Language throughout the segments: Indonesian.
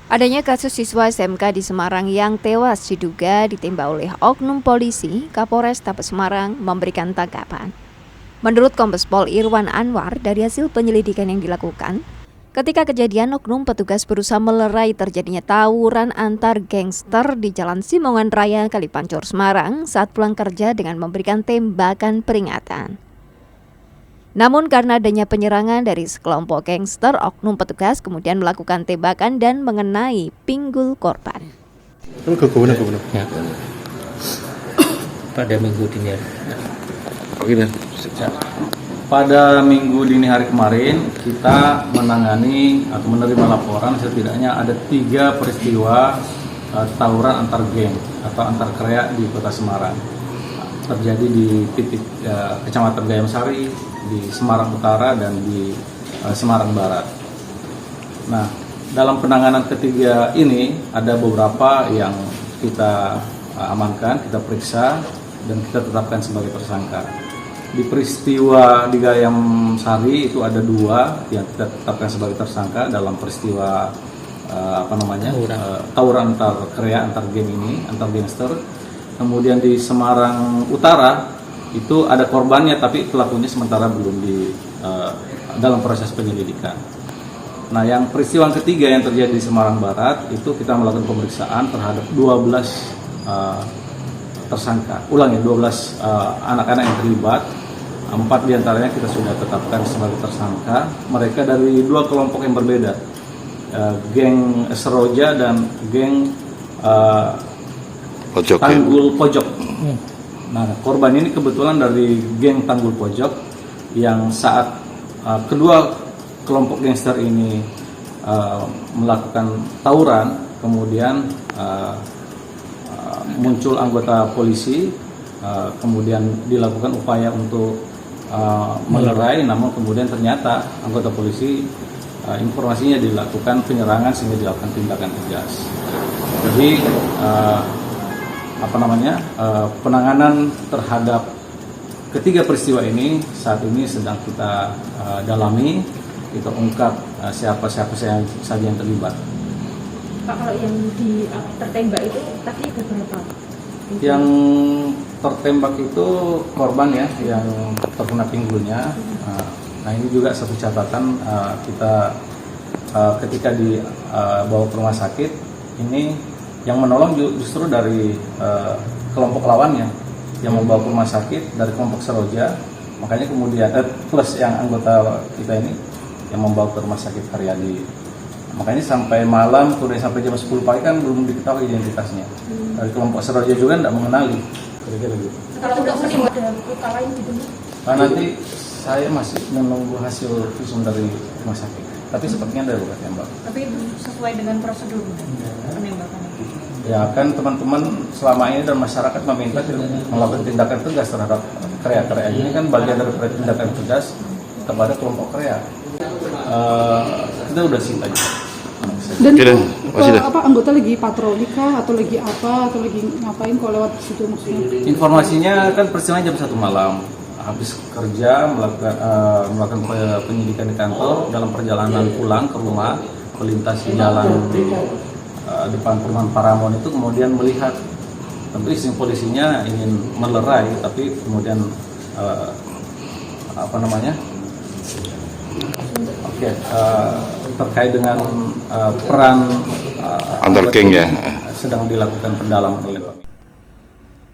Adanya kasus siswa SMK di Semarang yang tewas diduga ditembak oleh oknum polisi, Kapolres Tabes Semarang memberikan tanggapan. Menurut Kombes Pol Irwan Anwar, dari hasil penyelidikan yang dilakukan, ketika kejadian oknum petugas berusaha melerai terjadinya tawuran antar gangster di Jalan Simongan Raya, Kalipancur, Semarang saat pulang kerja dengan memberikan tembakan peringatan. Namun karena adanya penyerangan dari sekelompok gangster, oknum petugas kemudian melakukan tembakan dan mengenai pinggul korban. Ya. Pada minggu dini hari. Pada minggu dini hari kemarin, kita menangani atau menerima laporan setidaknya ada 3 peristiwa tawuran antar geng atau antar kreak di Kota Semarang. Terjadi di titik Kecamatan Gayam Sari, di Semarang Utara, dan di Semarang Barat. Nah, dalam penanganan ketiga ini ada beberapa yang kita amankan, kita periksa, dan kita tetapkan sebagai tersangka. Di peristiwa di Gayam Sari itu ada 2 yang kita tetapkan sebagai tersangka dalam peristiwa tawuran antar kreak, antar geng ini, antar gangster. Kemudian di Semarang Utara itu ada korbannya, tapi pelakunya sementara belum dalam proses penyelidikan. Nah, yang peristiwa ketiga yang terjadi di Semarang Barat itu kita melakukan pemeriksaan terhadap 12 tersangka. 12 anak-anak yang terlibat. 4 diantaranya kita sudah tetapkan sebagai tersangka. Mereka dari 2 kelompok yang berbeda, geng Seroja dan geng Tanggul Pojok. Nah, korban ini kebetulan dari geng Tanggul Pojok yang saat kedua kelompok gangster ini melakukan tawuran, kemudian muncul anggota polisi, kemudian dilakukan upaya untuk melerai, namun kemudian ternyata anggota polisi informasinya dilakukan penyerangan sehingga dilakukan tindakan tegas. Jadi penanganan terhadap ketiga peristiwa ini saat ini sedang kita dalami, kita ungkap siapa saja yang terlibat. Pak, kalau yang tertembak itu tadi ada berapa? Yang tertembak itu korban ya, yang terkena pinggulnya. Nah, ini juga satu catatan, kita ketika dibawa ke rumah sakit ini, yang menolong justru dari kelompok lawannya yang membawa ke rumah sakit dari kelompok Seroja, makanya kemudian plus yang anggota kita ini yang membawa ke rumah sakit Karyadi. Makanya sampai malam, kemudian sampai jam 10 pagi kan belum diketahui identitasnya. Dari kelompok Seroja juga tidak mengenali. Kira-kira gitu. Kalau udah meninggal ada luka lain gitu? Nah, nanti saya masih menunggu hasil visum dari rumah sakit. Tapi sepertinya ada luka tembak. Tapi itu sesuai dengan prosedur penembakan? Ya, kan teman-teman selama ini dan masyarakat meminta melakukan tindakan tegas terhadap kreak-kreak ini, kan bagian dari tindakan tegas kepada kelompok kreak. Kita udah sita juga. Dan anggota lagi patroli kah atau lagi apa atau lagi ngapain kalau lewat situ maksudnya? Informasinya kan peristiwanya jam 1 malam. Habis kerja melakukan penyidikan di kantor, dalam perjalanan pulang ke rumah melintas di jalan depan perumahan Paramon itu, kemudian melihat, tentu istri polisinya ingin melerai, tapi kemudian terkait dengan peran antar geng ya, sedang dilakukan pendalaman oleh kami.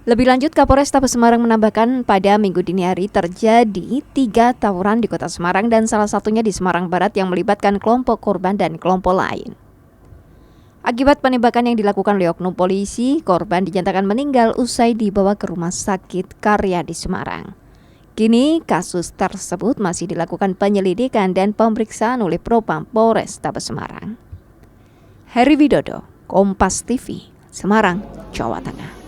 Lebih lanjut, Kapolres Tabes Semarang menambahkan pada minggu dini hari terjadi 3 tawuran di Kota Semarang dan salah satunya di Semarang Barat yang melibatkan kelompok korban dan kelompok lain. Akibat penembakan yang dilakukan oleh oknum polisi, korban dinyatakan meninggal usai dibawa ke Rumah Sakit Karyadi Semarang. Kini kasus tersebut masih dilakukan penyelidikan dan pemeriksaan oleh Propam Polres Tabes Semarang. Heri Widodo, Kompas TV, Semarang, Jawa Tengah.